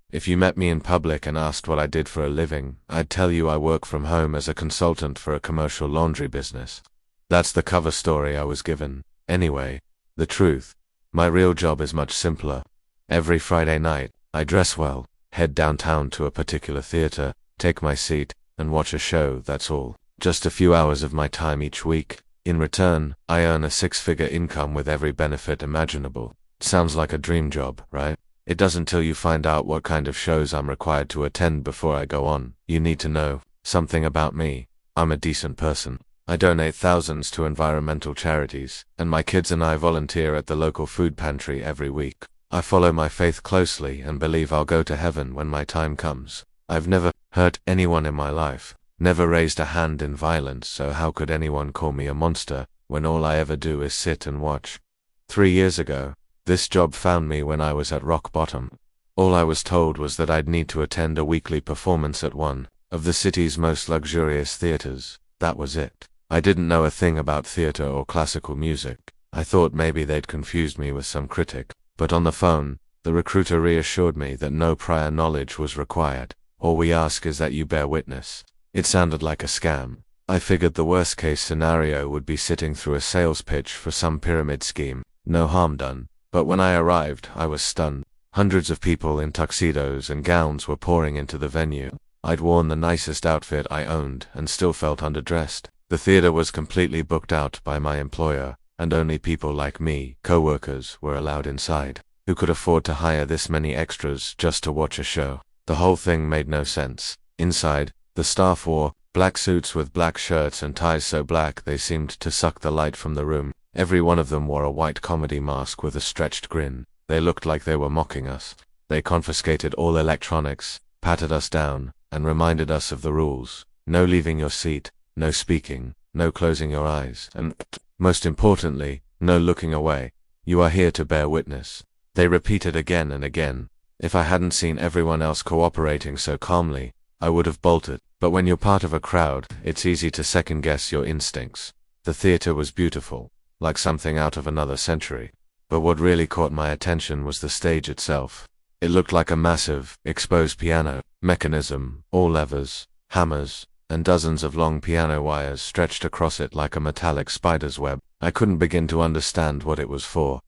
If you met me in public and asked what I did for a living, I'd tell you I work from home as a consultant for a commercial laundry business. That's the cover story I was given. Anyway, the truth, my real job is much simpler. Every Friday night, I dress well, head downtown to a particular theater, take my seat, and watch a show, that's all. Just a few hours of my time each week. In return, I earn a six-figure income with every benefit imaginable. Sounds like a dream job, right? It doesn't till you find out what kind of shows I'm required to attend before I go on. You need to know something about me. I'm a decent person. I donate thousands to environmental charities, and my kids and I volunteer at the local food pantry every week. I follow my faith closely and believe I'll go to heaven when my time comes. I've never hurt anyone in my life, never raised a hand in violence, so how could anyone call me a monster when all I ever do is sit and watch? 3 years ago, this job found me when I was at rock bottom. All I was told was that I'd need to attend a weekly performance at one of the city's most luxurious theaters. That was it. I didn't know a thing about theater or classical music. I thought maybe they'd confused me with some critic, but on the phone, the recruiter reassured me that no prior knowledge was required. All we ask is that you bear witness. It sounded like a scam. I figured the worst-case scenario would be sitting through a sales pitch for some pyramid scheme. No harm done. But when I arrived, I was stunned. Hundreds of people in tuxedos and gowns were pouring into the venue. I'd worn the nicest outfit I owned and still felt underdressed. The theater was completely booked out by my employer, and only people like me, co-workers, were allowed inside. Who could afford to hire this many extras just to watch a show? The whole thing made no sense. Inside, the staff wore black suits with black shirts and ties so black they seemed to suck the light from the room. Every one of them wore a white comedy mask with a stretched grin. They looked like they were mocking us. They confiscated all electronics, patted us down, and reminded us of the rules. No leaving your seat, no speaking, no closing your eyes, and, most importantly, no looking away. You are here to bear witness. They repeated again and again. If I hadn't seen everyone else cooperating so calmly, I would have bolted. But when you're part of a crowd, it's easy to second-guess your instincts. The theater was beautiful, like something out of another century. But what really caught my attention was the stage itself. It looked like a massive, exposed piano mechanism, all levers, hammers, and dozens of long piano wires stretched across it like a metallic spider's web. I couldn't begin to understand what it was for.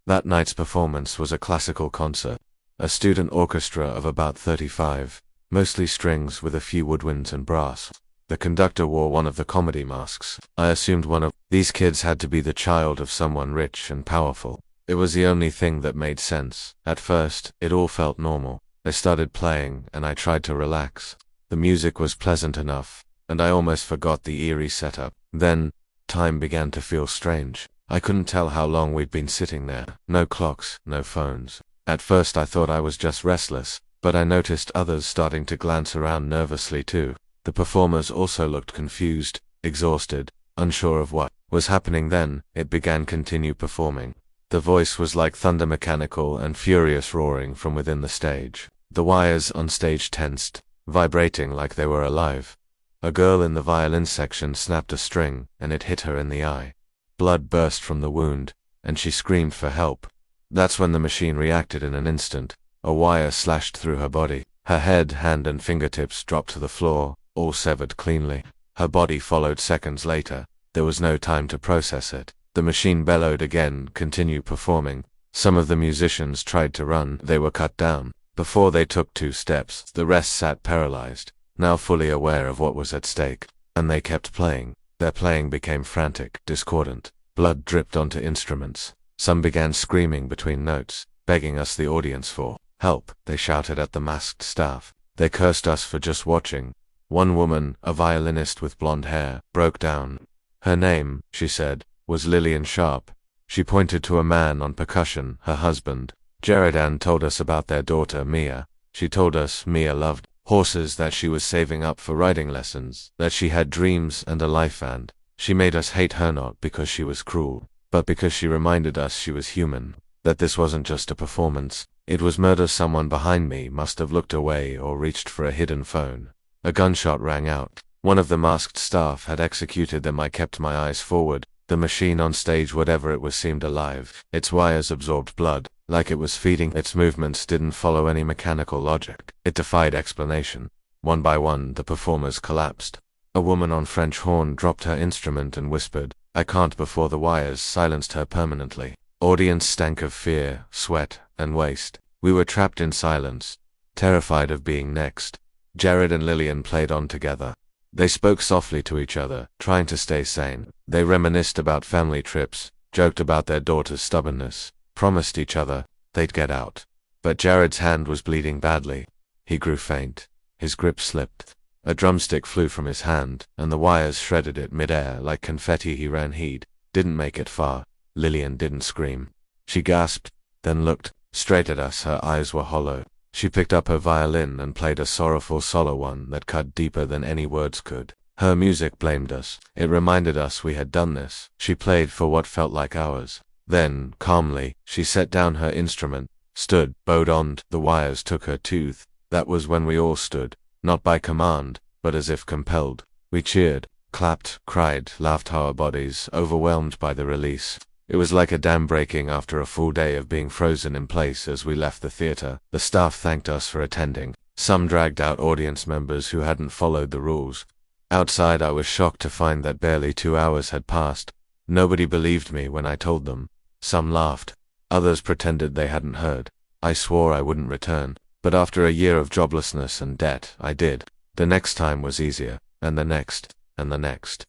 That night's performance was a classical concert. A student orchestra of about 35, mostly strings with a few woodwinds and brass. The conductor wore one of the comedy masks. I assumed one of these kids had to be the child of someone rich and powerful. It was the only thing that made sense. At first, it all felt normal. They started playing, and I tried to relax. The music was pleasant enough, and I almost forgot the eerie setup. Then, time began to feel strange. I couldn't tell how long we'd been sitting there. No clocks, no phones. At first I thought I was just restless, but I noticed others starting to glance around nervously too. The performers also looked confused, exhausted, unsure of what was happening. Then, it began continue performing. The voice was like thunder, mechanical and furious roaring from within the stage. The wires on stage tensed, vibrating like they were alive. A girl in the violin section snapped a string, and it hit her in the eye. Blood burst from the wound, and she screamed for help. That's when the machine reacted in an instant. A wire slashed through her body. Her head, hand, and fingertips dropped to the floor, all severed cleanly. Her body followed seconds later. There was no time to process it. The machine bellowed again, continue performing. Some of the musicians tried to run. They were cut down. Before they took 2 steps, the rest sat paralyzed, now fully aware of what was at stake. And they kept playing. Their playing became frantic, discordant. Blood dripped onto instruments. Some began screaming between notes, begging us, the audience, for help. They shouted at the masked staff. They cursed us for just watching. One woman, a violinist with blonde hair, broke down. Her name, she said, was Lillian Sharp. She pointed to a man on percussion, her husband. Jeridan told us about their daughter, Mia. She told us Mia loved horses, that she was saving up for riding lessons, that she had dreams and a life, and she made us hate her not because she was cruel, but because she reminded us she was human, that this wasn't just a performance, it was murder. Someone behind me must have looked away or reached for a hidden phone. A gunshot rang out. One of the masked staff had executed them. I kept my eyes forward, The machine on stage, whatever it was, seemed alive. Its wires absorbed blood, like it was feeding. Its movements didn't follow any mechanical logic. It defied explanation. One by one, the performers collapsed. A woman on French horn dropped her instrument and whispered, "I can't," before the wires silenced her permanently. Audience stank of fear, sweat, and waste. We were trapped in silence, terrified of being next. Jared and Lillian played on together. They spoke softly to each other, trying to stay sane. They reminisced about family trips, joked about their daughter's stubbornness, promised each other they'd get out. But Jared's hand was bleeding badly. He grew faint. His grip slipped. A drumstick flew from his hand, and the wires shredded it mid-air like confetti. He ran. He'd didn't make it far. Lillian didn't scream. She gasped, then looked straight at us. Her eyes were hollow. She picked up her violin and played a sorrowful solo, one that cut deeper than any words could. Her music blamed us. It reminded us we had done this. She played for what felt like hours. Then, calmly, she set down her instrument, stood, bowed on. The wires took her tooth. That was when we all stood, not by command, but as if compelled. We cheered, clapped, cried, laughed, our bodies overwhelmed by the release. It was like a dam breaking after a full day of being frozen in place. As we left the theater, the staff thanked us for attending. Some dragged out audience members who hadn't followed the rules. Outside, I was shocked to find that barely 2 hours had passed. Nobody believed me when I told them. Some laughed. Others pretended they hadn't heard. I swore I wouldn't return. But after a year of joblessness and debt, I did. The next time was easier, and the next, and the next.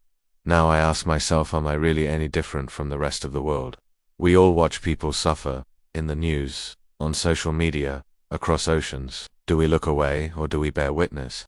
Now I ask myself, am I really any different from the rest of the world? We all watch people suffer, in the news, on social media, across oceans. Do we look away, or do we bear witness?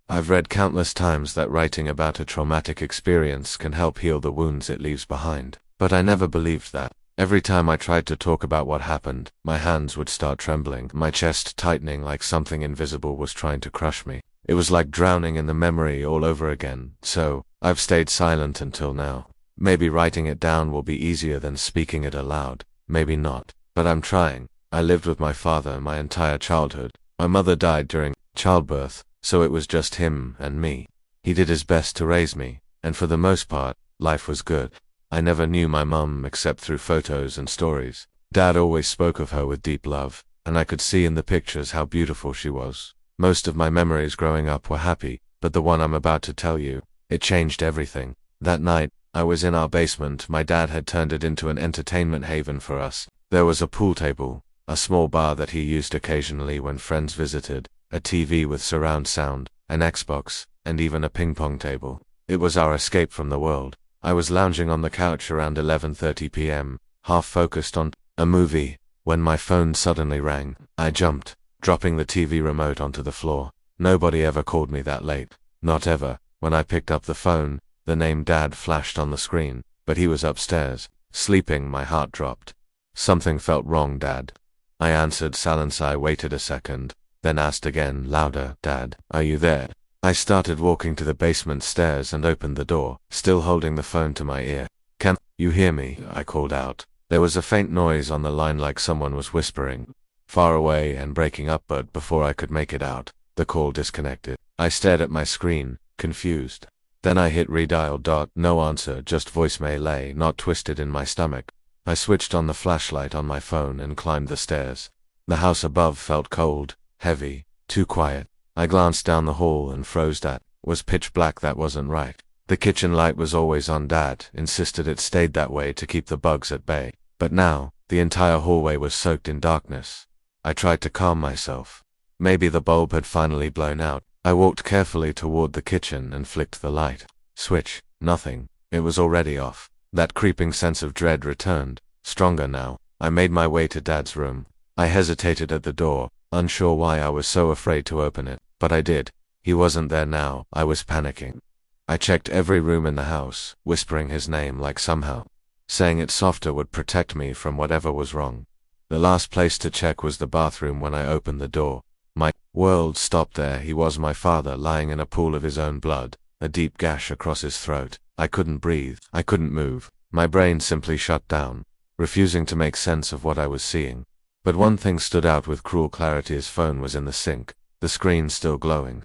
I've read countless times that writing about a traumatic experience can help heal the wounds it leaves behind. But I never believed that. Every time I tried to talk about what happened, my hands would start trembling, my chest tightening like something invisible was trying to crush me. It was like drowning in the memory all over again. So, I've stayed silent until now. Maybe writing it down will be easier than speaking it aloud. Maybe not. But I'm trying. I lived with my father my entire childhood. My mother died during childbirth, so it was just him and me. He did his best to raise me, and for the most part, life was good. I never knew my mum except through photos and stories. Dad always spoke of her with deep love, and I could see in the pictures how beautiful she was. Most of my memories growing up were happy, but the one I'm about to tell you, it changed everything. That night, I was in our basement. My dad had turned it into an entertainment haven for us. There was a pool table, a small bar that he used occasionally when friends visited, a TV with surround sound, an Xbox, and even a ping-pong table. It was our escape from the world. I was lounging on the couch around 11:30 p.m., half focused on a movie, when my phone suddenly rang. I jumped, dropping the TV remote onto the floor. Nobody ever called me that late. Not ever. When I picked up the phone, the name Dad flashed on the screen, but he was upstairs, sleeping. My heart dropped. Something felt wrong, Dad. I answered silence. I waited a second, then asked again, louder, Dad, are you there? I started walking to the basement stairs and opened the door, still holding the phone to my ear. Can you hear me? I called out. There was a faint noise on the line like someone was whispering, far away and breaking up, but before I could make it out, the call disconnected. I stared at my screen, confused. Then I hit redial. No answer, just voicemail, not twisted in my stomach. I switched on the flashlight on my phone and climbed the stairs. The house above felt cold, heavy, too quiet. I glanced down the hall and froze. That was pitch black. That wasn't right. The kitchen light was always on. Dad insisted it stayed that way to keep the bugs at bay. But now, the entire hallway was soaked in darkness. I tried to calm myself. Maybe the bulb had finally blown out. I walked carefully toward the kitchen and flicked the light. Switch. Nothing. It was already off. That creeping sense of dread returned, stronger now. I made my way to Dad's room. I hesitated at the door, unsure why I was so afraid to open it, but I did. He wasn't there now. I was panicking. I checked every room in the house, whispering his name like somehow saying it softer would protect me from whatever was wrong. The last place to check was the bathroom. When I opened the door, my world stopped there. He was my father, lying in a pool of his own blood, a deep gash across his throat. I couldn't breathe. I couldn't move. My brain simply shut down, refusing to make sense of what I was seeing. But one thing stood out with cruel clarity. His phone was in the sink, the screen still glowing.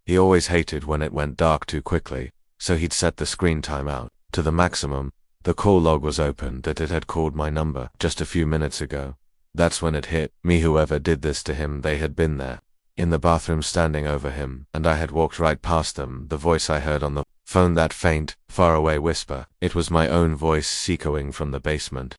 He always hated when it went dark too quickly, so he'd set the screen time out to the maximum. The call log was open that it had called my number just a few minutes ago. That's when it hit me. Whoever did this to him, they had been there, in the bathroom standing over him, and I had walked right past them. The voice I heard on the phone, that faint, faraway whisper, it was my own voice echoing from the basement.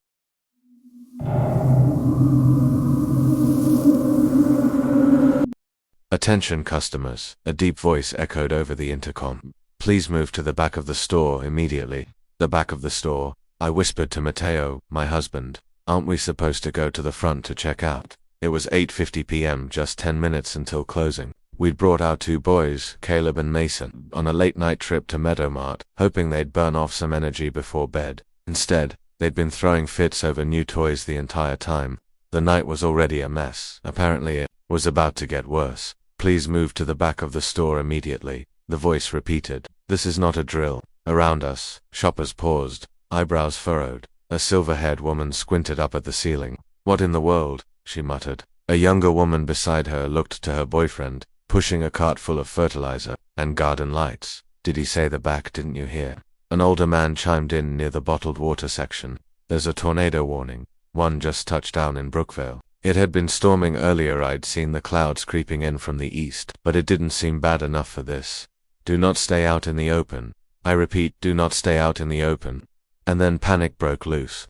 "Attention customers," a deep voice echoed over the intercom. "Please move to the back of the store immediately." The back of the store, I whispered to Matteo, my husband. "Aren't we supposed to go to the front to check out?" It was 8:50 p.m., just 10 minutes until closing. We'd brought our two boys, Caleb and Mason, on a late-night trip to Meadowmart, hoping they'd burn off some energy before bed. Instead, they'd been throwing fits over new toys the entire time. The night was already a mess. Apparently it was about to get worse. "Please move to the back of the store immediately," the voice repeated. "This is not a drill." Around us, shoppers paused, eyebrows furrowed. A silver-haired woman squinted up at the ceiling. "What in the world?" she muttered. A younger woman beside her looked to her boyfriend, pushing a cart full of fertilizer and garden lights. "Did he say the back, didn't you hear?" An older man chimed in near the bottled water section. "There's a tornado warning. One just touched down in Brookvale." It had been storming earlier. I'd seen the clouds creeping in from the east, but it didn't seem bad enough for this. "Do not stay out in the open. I repeat, do not stay out in the open." And then panic broke loose.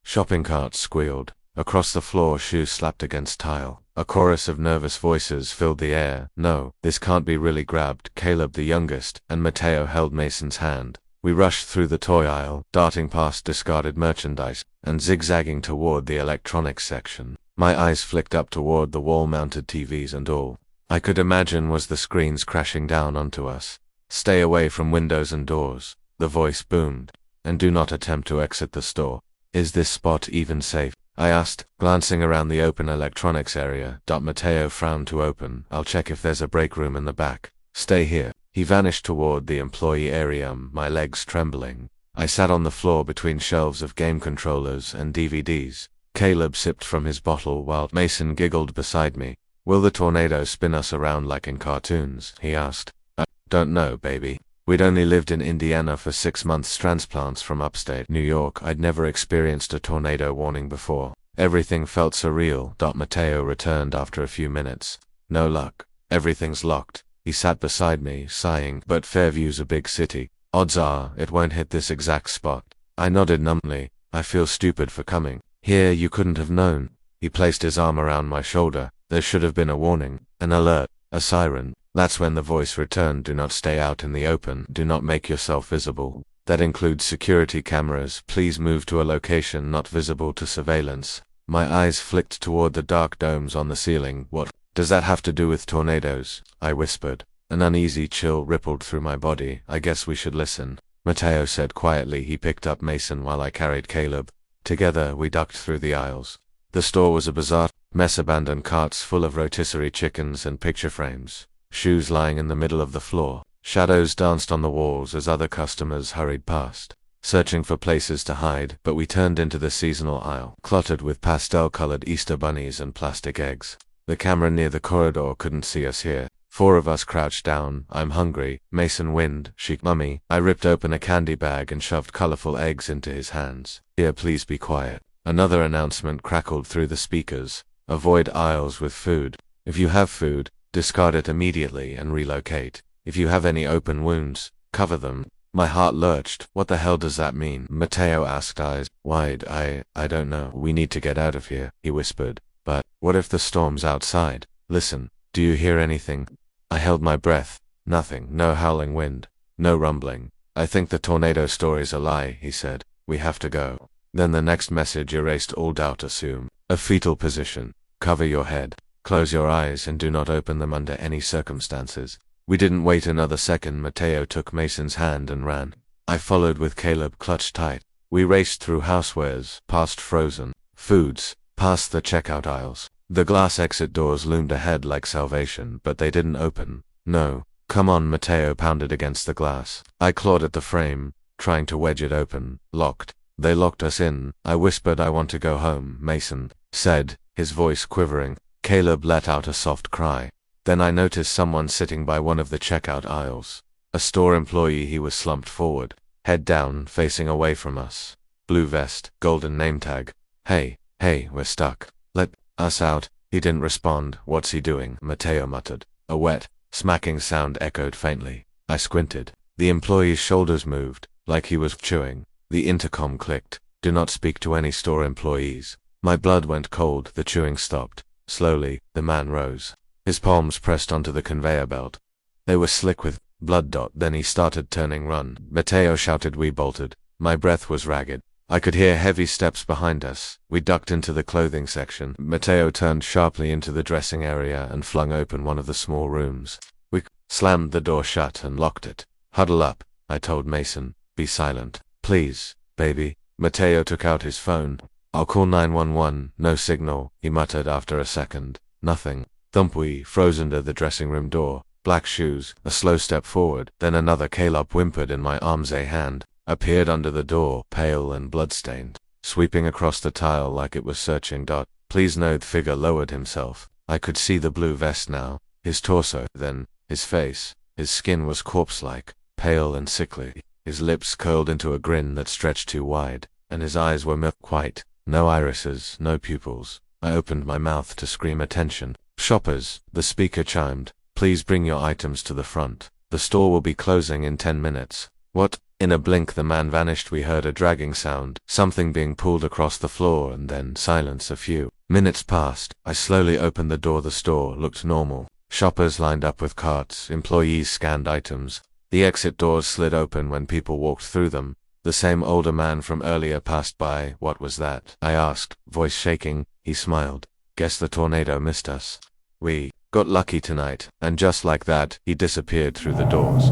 Shopping carts squealed. Across the floor, shoes slapped against tile. A chorus of nervous voices filled the air. "No, this can't be really," grabbed Caleb, the youngest, and Matteo held Mason's hand. We rushed through the toy aisle, darting past discarded merchandise, and zigzagging toward the electronics section. My eyes flicked up toward the wall-mounted TVs, and all I could imagine was the screens crashing down onto us. "Stay away from windows and doors," the voice boomed, "and do not attempt to exit the store." "Is this spot even safe?" I asked, glancing around the open electronics area. Matteo frowned to open. "I'll check if there's a break room in the back. Stay here." He vanished toward the employee area, my legs trembling. I sat on the floor between shelves of game controllers and DVDs. Caleb sipped from his bottle while Mason giggled beside me. "Will the tornado spin us around like in cartoons?" he asked. "I don't know, baby. We'd only lived in Indiana for 6 months, transplants from upstate New York. I'd never experienced a tornado warning before. Everything felt surreal." Matteo returned after a few minutes. "No luck. Everything's locked." He sat beside me, sighing. "But Fairview's a big city. Odds are it won't hit this exact spot." I nodded numbly. "I feel stupid for coming here. You couldn't have known." He placed his arm around my shoulder. "There should have been a warning, an alert, a siren." That's when the voice returned. "Do not stay out in the open. Do not make yourself visible. That includes security cameras. Please move to a location not visible to surveillance." My eyes flicked toward the dark domes on the ceiling. "What does that have to do with tornadoes?" I whispered. An uneasy chill rippled through my body. "I guess we should listen," Matteo said quietly. He picked up Mason while I carried Caleb. Together, we ducked through the aisles. The store was a bizarre mess, abandoned carts full of rotisserie chickens and picture frames, shoes lying in the middle of the floor. Shadows danced on the walls as other customers hurried past, searching for places to hide. But we turned into the seasonal aisle, cluttered with pastel-colored Easter bunnies and plastic eggs. The camera near the corridor couldn't see us here. 4 of us crouched down. "I'm hungry," Mason whined. "Mummy." I ripped open a candy bag and shoved colorful eggs into his hands. "Here, please be quiet." Another announcement crackled through the speakers. "Avoid aisles with food. If you have food, discard it immediately and relocate. If you have any open wounds, cover them." My heart lurched. "What the hell does that mean?" Matteo asked, eyes wide. I don't know. "We need to get out of here," he whispered. "But what if the storm's outside? Listen, do you hear anything?" I held my breath. Nothing. No howling wind. No rumbling. "I think the tornado story's a lie," he said. "We have to go." Then the next message erased all doubt. "Assume a fetal position. Cover your head. Close your eyes and do not open them under any circumstances." We didn't wait another second. Matteo took Mason's hand and ran. I followed with Caleb clutched tight. We raced through housewares, past frozen foods, past the checkout aisles. The glass exit doors loomed ahead like salvation, but they didn't open. "No. Come on." Matteo pounded against the glass. I clawed at the frame, trying to wedge it open. Locked. "They locked us in." I whispered. "I want to go home," Mason said, his voice quivering. Caleb let out a soft cry. Then I noticed someone sitting by one of the checkout aisles. A store employee. He was slumped forward, head down, facing away from us. Blue vest, golden name tag. Hey, we're stuck. Let us out. He didn't respond. What's he doing? Mateo muttered. A wet, smacking sound echoed faintly. I squinted. The employee's shoulders moved, like he was chewing. The intercom clicked. Do not speak to any store employees. My blood went cold. The chewing stopped. Slowly, the man rose. His palms pressed onto the conveyor belt. They were slick with blood. Then he started turning. Run. Mateo shouted. We bolted. My breath was ragged. I could hear heavy steps behind us. We ducked into the clothing section. Mateo turned sharply into the dressing area and flung open one of the small rooms. We slammed the door shut and locked it. Huddle up, I told Mason. Be silent. Please, baby. Mateo took out his phone. I'll call 911. No signal, he muttered after a second. Nothing. Thump. We froze under the dressing room door. Black shoes, a slow step forward, then another. Caleb whimpered in my arms. A hand appeared under the door, pale and bloodstained, sweeping across the tile like it was searching. Please no. The figure lowered himself. I could see the blue vest now, his torso, then his face. His skin was corpse-like, pale and sickly. His lips curled into a grin that stretched too wide, and his eyes were milk white. No irises, no pupils. I opened my mouth to scream attention. Shoppers, the speaker chimed. Please bring your items to the front. The store will be closing in 10 minutes. What? In a blink the man vanished. We heard a dragging sound, something being pulled across the floor, and then silence. A few minutes passed. I slowly opened the door. The store looked normal. Shoppers lined up with carts. Employees scanned items. The exit doors slid open when people walked through them. The same older man from earlier passed by. What was that? I asked, voice shaking. He smiled. Guess the tornado missed us. We got lucky tonight. And just like that, he disappeared through the doors.